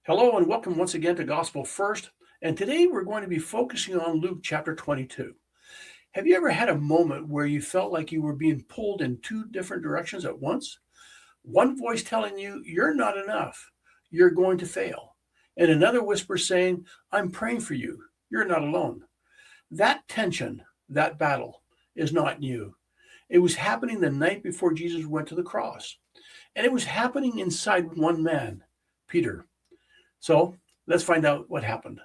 Hello and welcome once again to Gospel First. And today we're going to be focusing on Luke chapter 22. Have you ever had a moment where you felt like you were being pulled in two different directions at once? One voice telling you you're not enough, you're going to fail, and another whisper saying, I'm praying for you, you're not alone. That tension, that battle, is not new. It was happening the night before Jesus went to the cross, and it was happening inside one man, Peter. So let's find out what happened.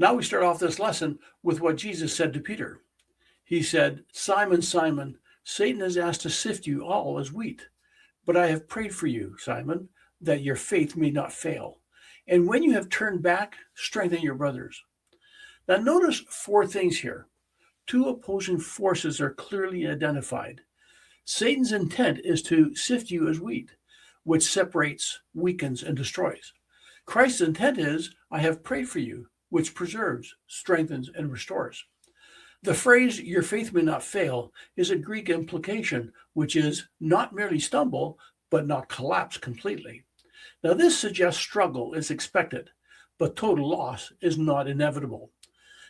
Now we start off this lesson with what Jesus said to Peter. He said, Simon, Simon, Satan has asked to sift you all as wheat. But I have prayed for you, Simon, that your faith may not fail. And when you have turned back, strengthen your brothers. Now notice four things here. Two opposing forces are clearly identified. Satan's intent is to sift you as wheat, which separates, weakens, and destroys. Christ's intent is, I have prayed for you, which preserves, strengthens, and restores. The phrase, your faith may not fail, is a Greek implication, which is not merely stumble, but not collapse completely. Now, this suggests struggle is expected, but total loss is not inevitable.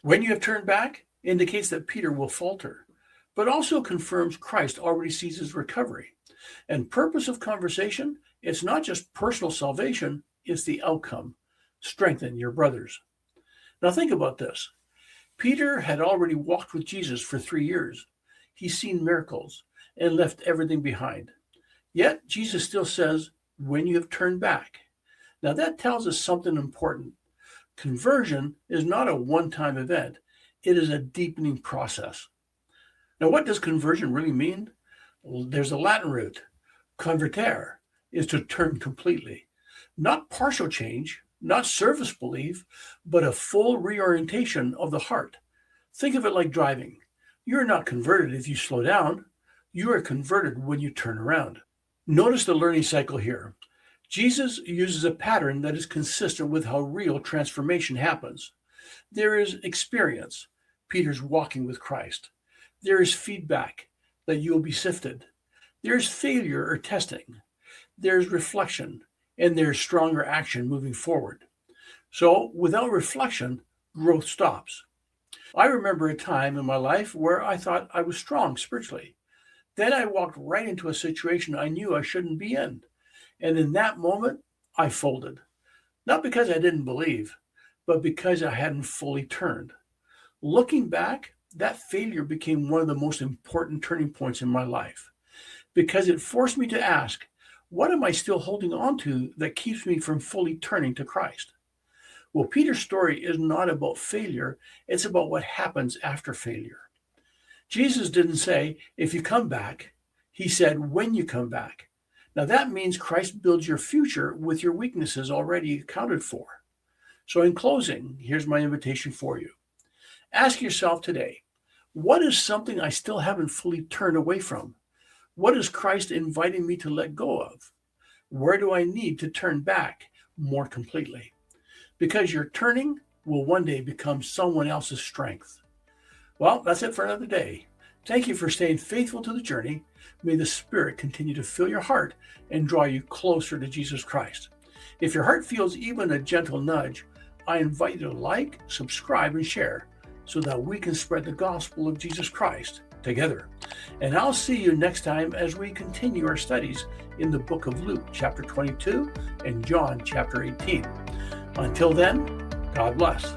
When you have turned back, indicates that Peter will falter, but also confirms Christ already sees his recovery. And purpose of conversation, it's not just personal salvation, it's the outcome. Strengthen your brothers. Now, think about this. Peter had already walked with Jesus for 3 years. He's seen miracles and left everything behind. Yet Jesus still says, when you have turned back. Now that tells us something important. Conversion is not a one-time event. It is a deepening process. Now what does conversion really mean? Well, there's a Latin root. Convertere is to turn completely. Not partial change, not surface belief, but a full reorientation of the heart. Think of it like driving. You're not converted if you slow down. You are converted when you turn around. Notice the learning cycle here. Jesus uses a pattern that is consistent with how real transformation happens. There is experience. Peter's walking with Christ. There is feedback that you will be sifted. There's failure or testing. There's reflection. And there's stronger action moving forward. So without reflection, growth stops. I remember a time in my life where I thought I was strong spiritually. Then I walked right into a situation I knew I shouldn't be in. And in that moment, I folded. Not because I didn't believe, but because I hadn't fully turned. Looking back, that failure became one of the most important turning points in my life because it forced me to ask, what am I still holding on to that keeps me from fully turning to Christ? Well, Peter's story is not about failure. It's about what happens after failure. Jesus didn't say, if you come back. He said, when you come back. Now that means Christ builds your future with your weaknesses already accounted for. So in closing, here's my invitation for you. Ask yourself today, what is something I still haven't fully turned away from? What is Christ inviting me to let go of? Where do I need to turn back more completely? Because your turning will one day become someone else's strength. Well, that's it for another day. Thank you for staying faithful to the journey. May the Spirit continue to fill your heart and draw you closer to Jesus Christ. If your heart feels even a gentle nudge, I invite you to like, subscribe, and share so that we can spread the gospel of Jesus Christ together. And I'll see you next time as we continue our studies in the book of Luke, chapter 22, and John, chapter 18. Until then, God bless.